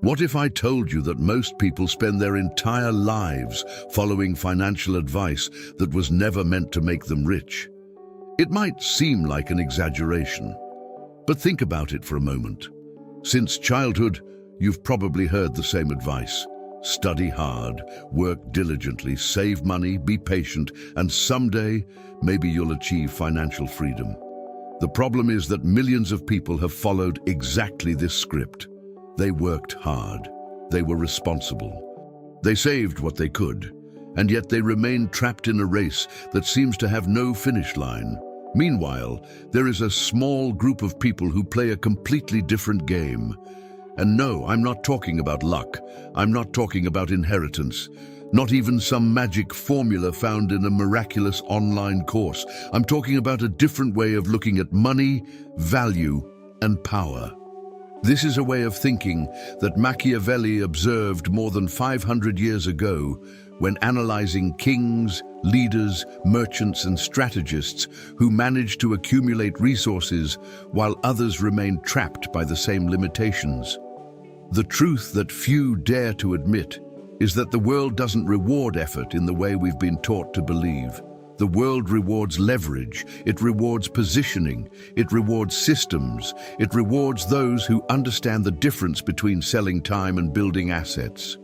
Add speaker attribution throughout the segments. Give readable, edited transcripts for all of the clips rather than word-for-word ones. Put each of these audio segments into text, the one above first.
Speaker 1: What if I told you that most people spend their entire lives following financial advice that was never meant to make them rich? It might seem like an exaggeration, but think about it for a moment. Since childhood, you've probably heard the same advice. Study hard, work diligently, save money, be patient, and someday, maybe you'll achieve financial freedom. The problem is that millions of people have followed exactly this script. They worked hard. They were responsible. They saved what they could, and yet they remained trapped in a race that seems to have no finish line. Meanwhile, there is a small group of people who play a completely different game. And no, I'm not talking about luck. I'm not talking about inheritance. Not even some magic formula found in a miraculous online course. I'm talking about a different way of looking at money, value, and power. This is a way of thinking that Machiavelli observed more than 500 years ago when analyzing kings, leaders, merchants, and strategists who managed to accumulate resources while others remained trapped by the same limitations. The truth that few dare to admit is that the world doesn't reward effort in the way we've been taught to believe. The world rewards leverage, it rewards positioning, it rewards systems, it rewards those who understand the difference between selling time and building assets.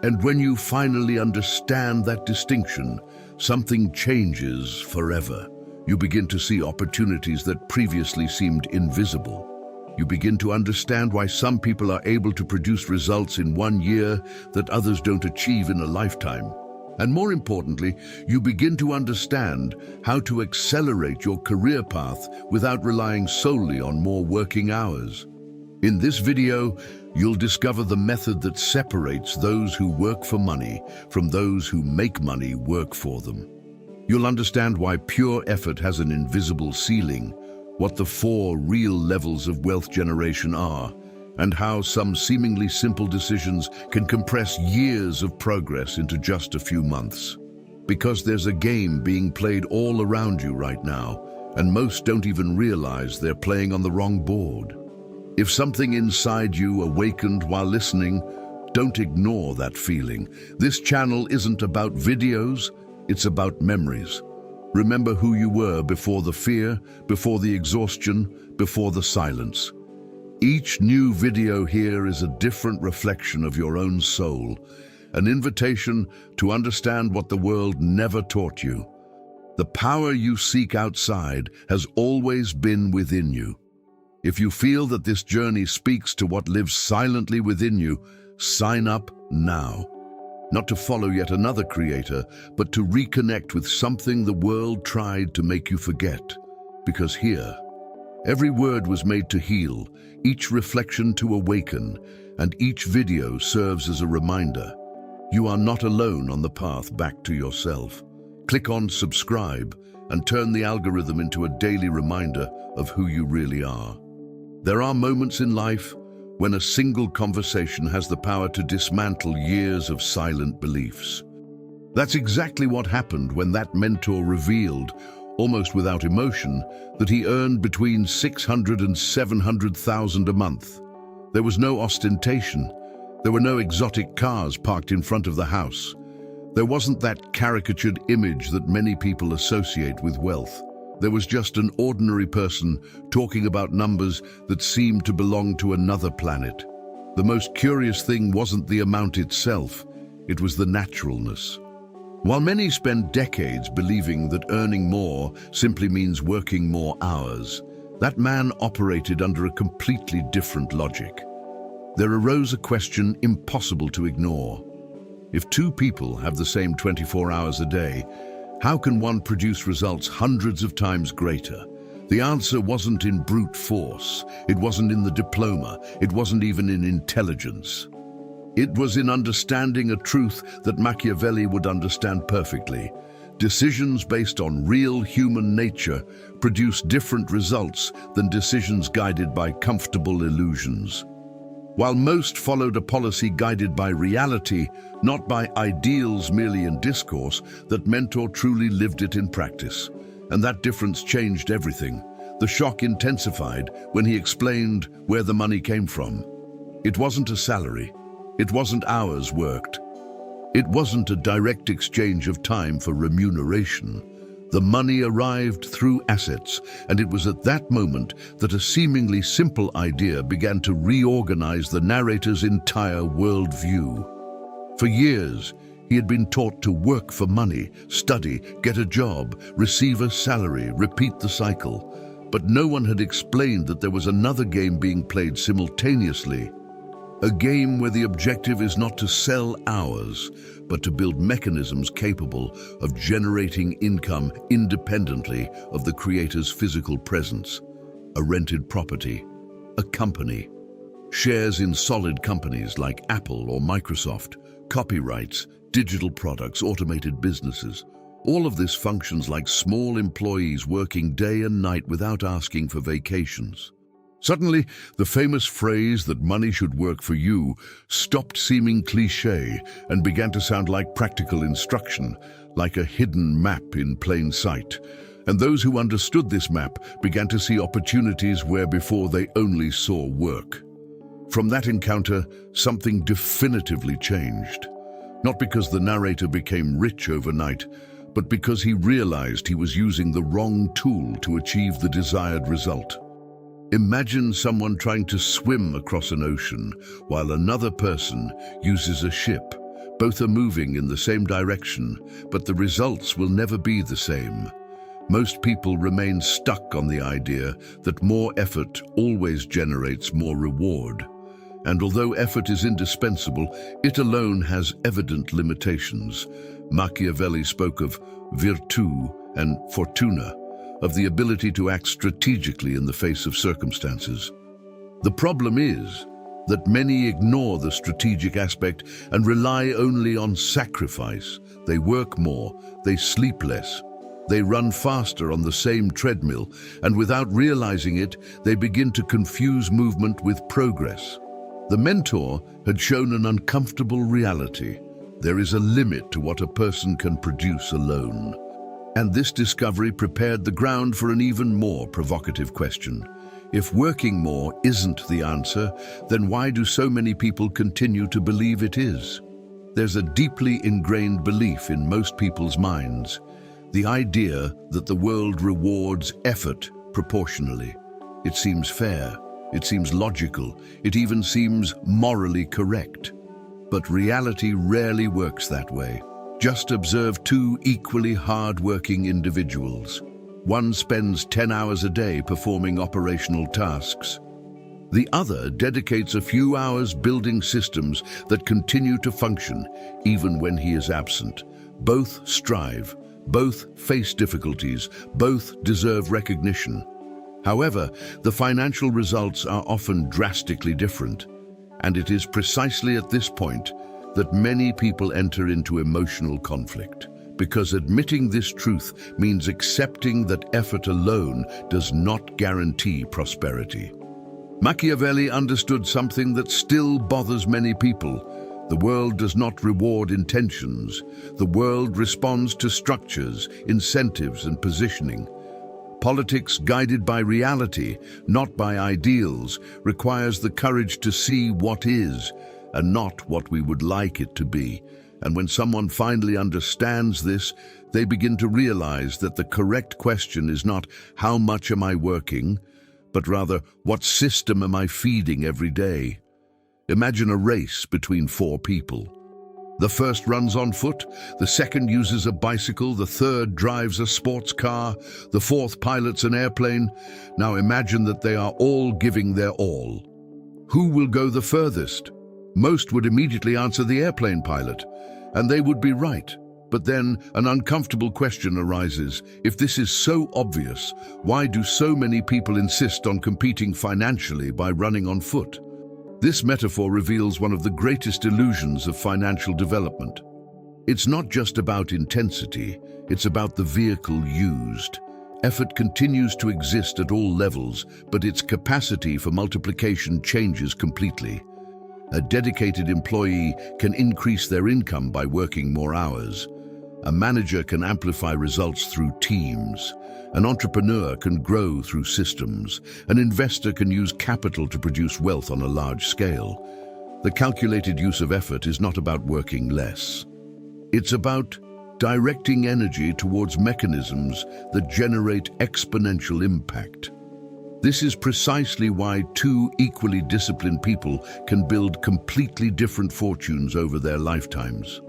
Speaker 1: And when you finally understand that distinction, something changes forever. You begin to see opportunities that previously seemed invisible. You begin to understand why some people are able to produce results in 1 year that others don't achieve in a lifetime. And more importantly, you begin to understand how to accelerate your career path without relying solely on more working hours. In this video, you'll discover the method that separates those who work for money from those who make money work for them. You'll understand why pure effort has an invisible ceiling, what the 4 real levels of wealth generation are, and how some seemingly simple decisions can compress years of progress into just a few months. Because there's a game being played all around you right now, and most don't even realize they're playing on the wrong board. If something inside you awakened while listening, don't ignore that feeling. This channel isn't about videos, it's about memories. Remember who you were before the fear, before the exhaustion, before the silence. Each new video here is a different reflection of your own soul, an invitation to understand what the world never taught you. The power you seek outside has always been within you. If you feel that this journey speaks to what lives silently within you, sign up now. Not to follow yet another creator, but to reconnect with something the world tried to make you forget. Because here, every word was made to heal, each reflection to awaken, and each video serves as a reminder. You are not alone on the path back to yourself. Click on subscribe and turn the algorithm into a daily reminder of who you really are. There are moments in life when a single conversation has the power to dismantle years of silent beliefs. That's exactly what happened when that mentor revealed, almost without emotion, that he earned between $600,000 and $700,000 a month. There was no ostentation. There were no exotic cars parked in front of the house. There wasn't that caricatured image that many people associate with wealth. There was just an ordinary person talking about numbers that seemed to belong to another planet. The most curious thing wasn't the amount itself, it was the naturalness. While many spend decades believing that earning more simply means working more hours, that man operated under a completely different logic. There arose a question impossible to ignore. If 2 people have the same 24 hours a day, how can one produce results hundreds of times greater? The answer wasn't in brute force, it wasn't in the diploma, it wasn't even in intelligence. It was in understanding a truth that Machiavelli would understand perfectly. Decisions based on real human nature produce different results than decisions guided by comfortable illusions. While most followed a policy guided by reality, not by ideals merely in discourse, that mentor truly lived it in practice. And that difference changed everything. The shock intensified when he explained where the money came from. It wasn't a salary. It wasn't hours worked. It wasn't a direct exchange of time for remuneration. The money arrived through assets, and it was at that moment that a seemingly simple idea began to reorganize the narrator's entire worldview. For years, he had been taught to work for money, study, get a job, receive a salary, repeat the cycle. But no one had explained that there was another game being played simultaneously. A game where the objective is not to sell hours, but to build mechanisms capable of generating income independently of the creator's physical presence. A rented property, a company, shares in solid companies like Apple or Microsoft, copyrights, digital products, automated businesses. All of this functions like small employees working day and night without asking for vacations. Suddenly, the famous phrase that money should work for you stopped seeming cliché and began to sound like practical instruction, like a hidden map in plain sight. And those who understood this map began to see opportunities where before they only saw work. From that encounter, something definitively changed. Not because the narrator became rich overnight, but because he realized he was using the wrong tool to achieve the desired result. Imagine someone trying to swim across an ocean while another person uses a ship. Both are moving in the same direction, but the results will never be the same. Most people remain stuck on the idea that more effort always generates more reward. And although effort is indispensable, it alone has evident limitations. Machiavelli spoke of virtù and fortuna, of the ability to act strategically in the face of circumstances. The problem is that many ignore the strategic aspect and rely only on sacrifice. They work more, they sleep less, they run faster on the same treadmill, and without realizing it, they begin to confuse movement with progress. The mentor had shown an uncomfortable reality. There is a limit to what a person can produce alone. And this discovery prepared the ground for an even more provocative question. If working more isn't the answer, then why do so many people continue to believe it is? There's a deeply ingrained belief in most people's minds, the idea that the world rewards effort proportionally. It seems fair, it seems logical, it even seems morally correct. But reality rarely works that way. Just observe two equally hard-working individuals. One spends 10 hours a day performing operational tasks. The other dedicates a few hours building systems that continue to function even when he is absent. Both strive, both face difficulties, both deserve recognition. However, the financial results are often drastically different. And it is precisely at this point that many people enter into emotional conflict, because admitting this truth means accepting that effort alone does not guarantee prosperity. Machiavelli understood something that still bothers many people. The world does not reward intentions. The world responds to structures, incentives, and positioning. Politics guided by reality, not by ideals, requires the courage to see what is and not what we would like it to be. And when someone finally understands this, they begin to realize that the correct question is not how much am I working, but rather what system am I feeding every day. Imagine a race between four people. The first runs on foot, the second uses a bicycle, the third drives a sports car, the fourth pilots an airplane. Now imagine that they are all giving their all. Who will go the furthest? Most would immediately answer the airplane pilot, and they would be right. But then an uncomfortable question arises. If this is so obvious, why do so many people insist on competing financially by running on foot? This metaphor reveals one of the greatest illusions of financial development. It's not just about intensity, it's about the vehicle used. Effort continues to exist at all levels, but its capacity for multiplication changes completely. A dedicated employee can increase their income by working more hours. A manager can amplify results through teams. An entrepreneur can grow through systems. An investor can use capital to produce wealth on a large scale. The calculated use of effort is not about working less. It's about directing energy towards mechanisms that generate exponential impact. This is precisely why two equally disciplined people can build completely different fortunes over their lifetimes.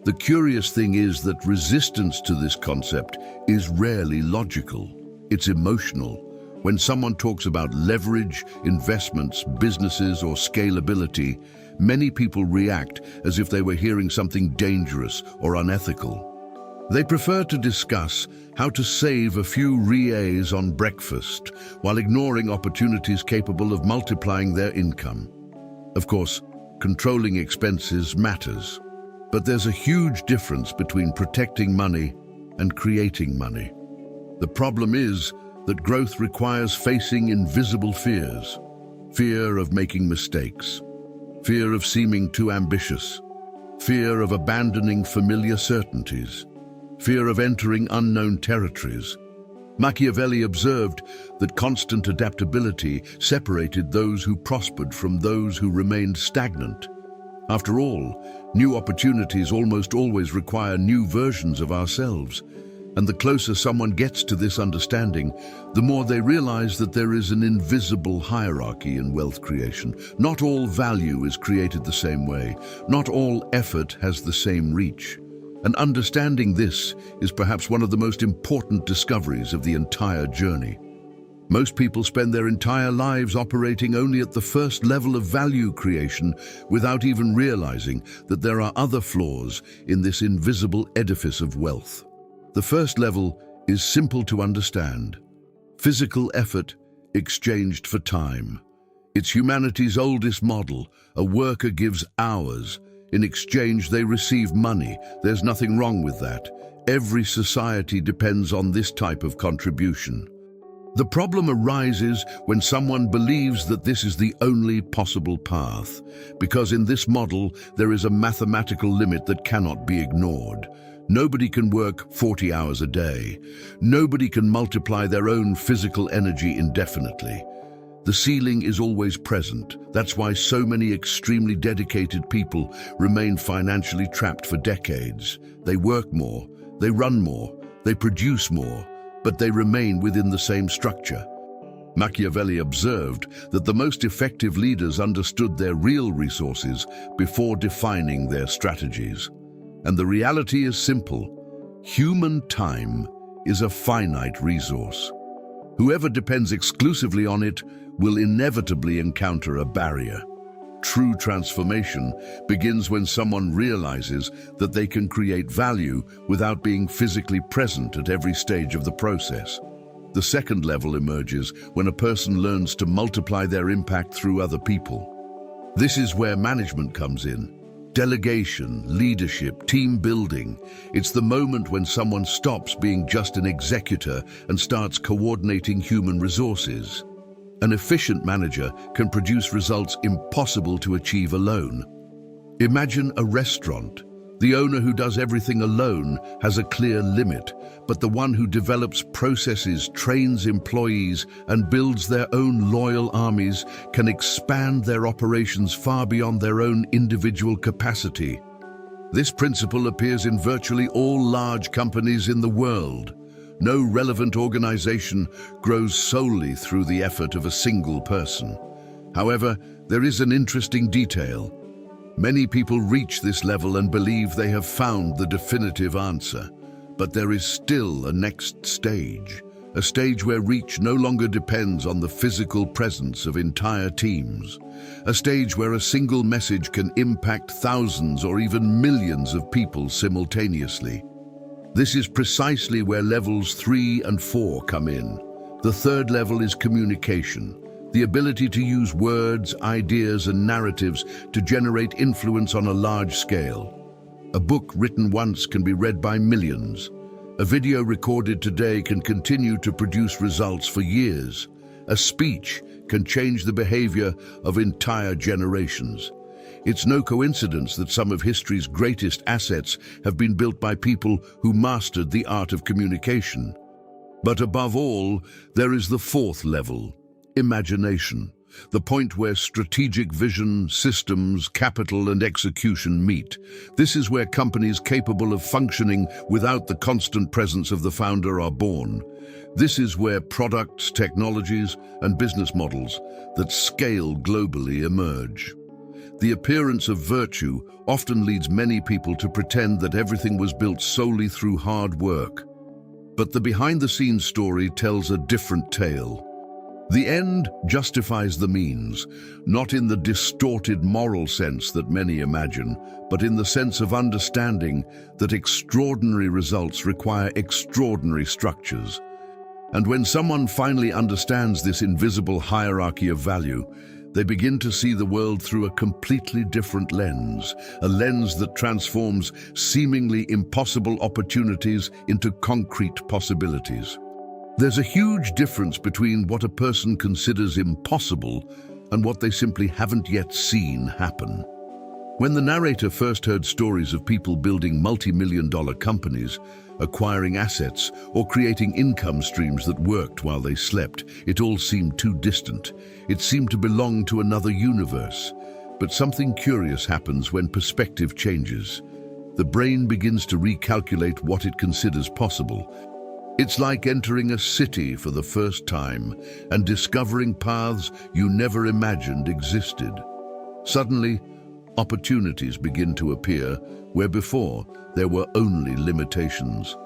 Speaker 1: The curious thing is that resistance to this concept is rarely logical. It's emotional. When someone talks about leverage, investments, businesses, or scalability, many people react as if they were hearing something dangerous or unethical. They prefer to discuss how to save a few reais on breakfast while ignoring opportunities capable of multiplying their income. Of course, controlling expenses matters, but there's a huge difference between protecting money and creating money. The problem is that growth requires facing invisible fears. Fear of making mistakes, fear of seeming too ambitious, fear of abandoning familiar certainties, fear of entering unknown territories. Machiavelli observed that constant adaptability separated those who prospered from those who remained stagnant. After all, new opportunities almost always require new versions of ourselves. And the closer someone gets to this understanding, the more they realize that there is an invisible hierarchy in wealth creation. Not all value is created the same way. Not all effort has the same reach. And understanding this is perhaps one of the most important discoveries of the entire journey. Most people spend their entire lives operating only at the first level of value creation without even realizing that there are other floors in this invisible edifice of wealth. The first level is simple to understand. Physical effort exchanged for time. It's humanity's oldest model. A worker gives hours. In exchange, they receive money. There's nothing wrong with that. Every society depends on this type of contribution. The problem arises when someone believes that this is the only possible path, because in this model, there is a mathematical limit that cannot be ignored. Nobody can work 40 hours a day. Nobody can multiply their own physical energy indefinitely. The ceiling is always present. That's why so many extremely dedicated people remain financially trapped for decades. They work more, they run more, they produce more, but they remain within the same structure. Machiavelli observed that the most effective leaders understood their real resources before defining their strategies. And the reality is simple. Human time is a finite resource. Whoever depends exclusively on it will inevitably encounter a barrier. True transformation begins when someone realizes that they can create value without being physically present at every stage of the process. The second level emerges when a person learns to multiply their impact through other people. This is where management comes in. Delegation, leadership, team building. It's the moment when someone stops being just an executor and starts coordinating human resources. An efficient manager can produce results impossible to achieve alone. Imagine a restaurant. The owner who does everything alone has a clear limit, but the one who develops processes, trains employees, and builds their own loyal armies can expand their operations far beyond their own individual capacity. This principle appears in virtually all large companies in the world. No relevant organization grows solely through the effort of a single person. However, there is an interesting detail. Many people reach this level and believe they have found the definitive answer. But there is still a next stage, a stage where reach no longer depends on the physical presence of entire teams, a stage where a single message can impact thousands or even millions of people simultaneously. This is precisely where levels 3 and 4 come in. The third level is communication, the ability to use words, ideas, and narratives to generate influence on a large scale. A book written once can be read by millions. A video recorded today can continue to produce results for years. A speech can change the behavior of entire generations. It's no coincidence that some of history's greatest assets have been built by people who mastered the art of communication. But above all, there is the fourth level, imagination, the point where strategic vision, systems, capital, and execution meet. This is where companies capable of functioning without the constant presence of the founder are born. This is where products, technologies, and business models that scale globally emerge. The appearance of virtue often leads many people to pretend that everything was built solely through hard work. But the behind-the-scenes story tells a different tale. The end justifies the means, not in the distorted moral sense that many imagine, but in the sense of understanding that extraordinary results require extraordinary structures. And when someone finally understands this invisible hierarchy of value, they begin to see the world through a completely different lens, a lens that transforms seemingly impossible opportunities into concrete possibilities. There's a huge difference between what a person considers impossible and what they simply haven't yet seen happen. When the narrator first heard stories of people building multi-million-dollar companies, acquiring assets, or creating income streams that worked while they slept, it all seemed too distant. It seemed to belong to another universe. But something curious happens when perspective changes. The brain begins to recalculate what it considers possible. It's like entering a city for the first time and discovering paths you never imagined existed. Suddenly, opportunities begin to appear where before there were only limitations.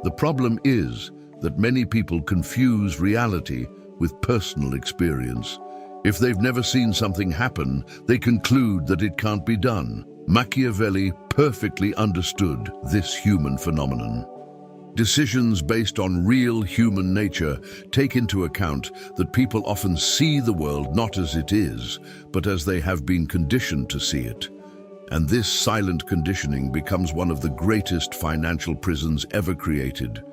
Speaker 1: The problem is that many people confuse reality with personal experience. If they've never seen something happen, they conclude that it can't be done. Machiavelli perfectly understood this human phenomenon. Decisions based on real human nature take into account that people often see the world not as it is, but as they have been conditioned to see it. And this silent conditioning becomes one of the greatest financial prisons ever created,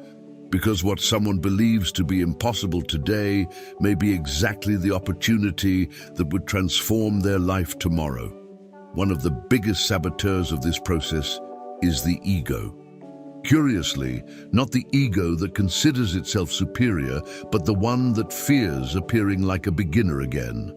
Speaker 1: because what someone believes to be impossible today may be exactly the opportunity that would transform their life tomorrow. One of the biggest saboteurs of this process is the ego. Curiously, not the ego that considers itself superior, but the one that fears appearing like a beginner again.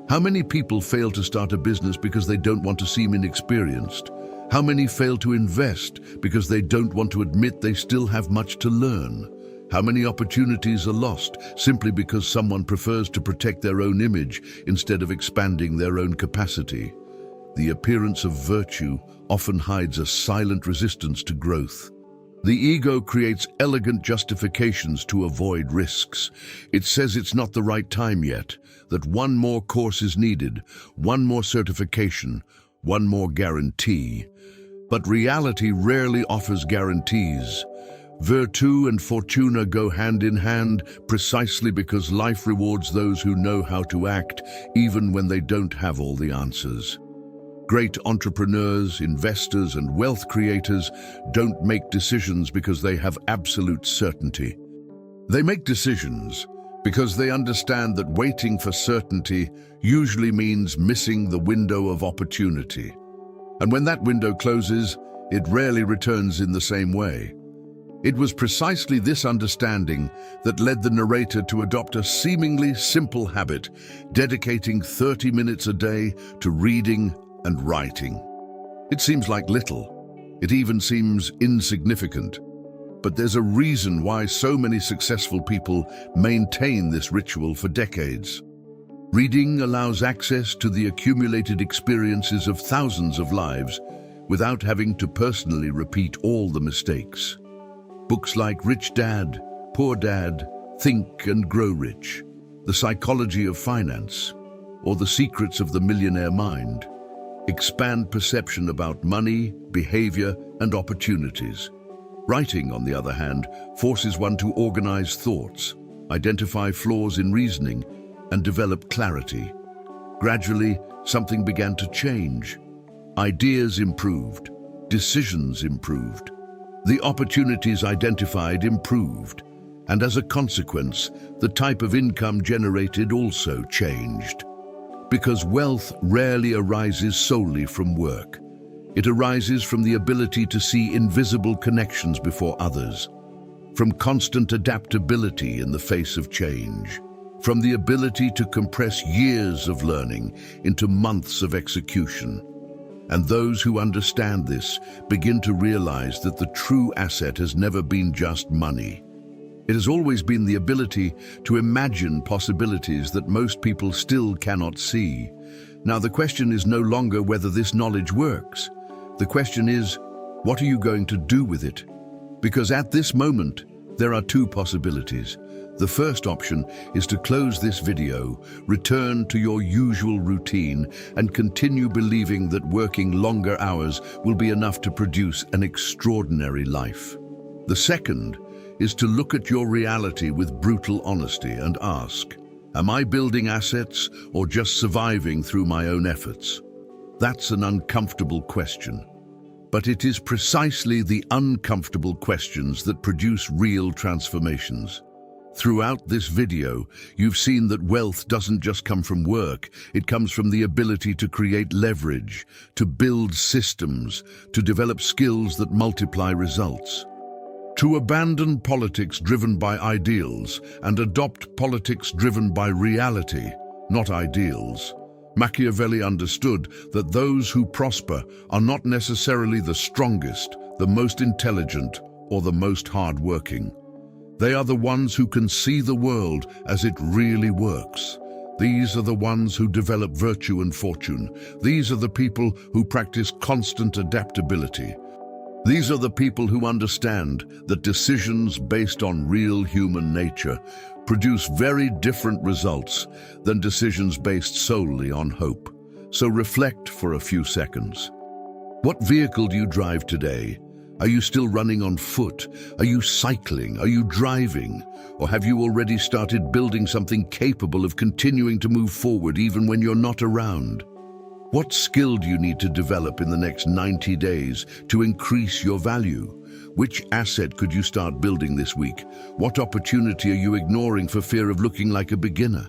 Speaker 1: How many people fail to start a business because they don't want to seem inexperienced? How many fail to invest because they don't want to admit they still have much to learn? How many opportunities are lost simply because someone prefers to protect their own image instead of expanding their own capacity? The appearance of virtue often hides a silent resistance to growth. The ego creates elegant justifications to avoid risks. It says it's not the right time yet, that one more course is needed, one more certification, one more guarantee. But reality rarely offers guarantees. Virtù and fortuna go hand in hand precisely because life rewards those who know how to act, even when they don't have all the answers. Great entrepreneurs, investors, and wealth creators don't make decisions because they have absolute certainty. They make decisions because they understand that waiting for certainty usually means missing the window of opportunity. And when that window closes, it rarely returns in the same way. It was precisely this understanding that led the narrator to adopt a seemingly simple habit, dedicating 30 minutes a day to reading and writing. It seems like little. It even seems insignificant. But there's a reason why so many successful people maintain this ritual for decades. Reading allows access to the accumulated experiences of thousands of lives without having to personally repeat all the mistakes. Books like Rich Dad, Poor Dad, Think and Grow Rich, The Psychology of Finance, or The Secrets of the Millionaire Mind expand perception about money, behavior, and opportunities. Writing, on the other hand, forces one to organize thoughts, identify flaws in reasoning, and develop clarity. Gradually, something began to change. Ideas improved, decisions improved, the opportunities identified improved, and as a consequence, the type of income generated also changed. Because wealth rarely arises solely from work. It arises from the ability to see invisible connections before others, from constant adaptability in the face of change, from the ability to compress years of learning into months of execution. And those who understand this begin to realize that the true asset has never been just money. It has always been the ability to imagine possibilities that most people still cannot see. Now, the question is no longer whether this knowledge works. The question is, what are you going to do with it? Because at this moment, there are two possibilities. The first option is to close this video, return to your usual routine, and continue believing that working longer hours will be enough to produce an extraordinary life. The second is to look at your reality with brutal honesty and ask, am I building assets or just surviving through my own efforts? That's an uncomfortable question. But it is precisely the uncomfortable questions that produce real transformations. Throughout this video, you've seen that wealth doesn't just come from work, it comes from the ability to create leverage, to build systems, to develop skills that multiply results. To abandon politics driven by ideals and adopt politics driven by reality, not ideals. Machiavelli understood that those who prosper are not necessarily the strongest, the most intelligent, or the most hard-working. They are the ones who can see the world as it really works. These are the ones who develop virtue and fortune. These are the people who practice constant adaptability. These are the people who understand that decisions based on real human nature produce very different results than decisions based solely on hope. So reflect for a few seconds. What vehicle do you drive today? Are you still running on foot? Are you cycling? Are you driving? Or have you already started building something capable of continuing to move forward even when you're not around? What skill do you need to develop in the next 90 days to increase your value? Which asset could you start building this week? What opportunity are you ignoring for fear of looking like a beginner?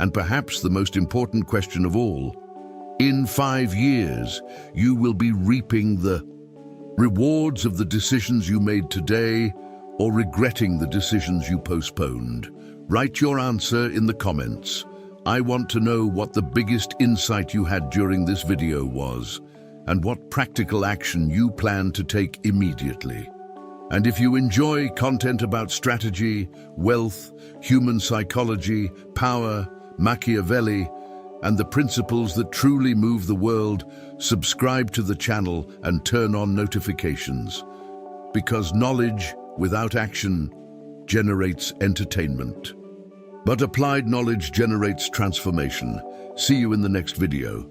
Speaker 1: And perhaps the most important question of all, in 5 years, you will be reaping the rewards of the decisions you made today or regretting the decisions you postponed. Write your answer in the comments. I want to know what the biggest insight you had during this video was, and what practical action you plan to take immediately. And if you enjoy content about strategy, wealth, human psychology, power, Machiavelli, and the principles that truly move the world, subscribe to the channel and turn on notifications. Because knowledge without action generates entertainment. But applied knowledge generates transformation. See you in the next video.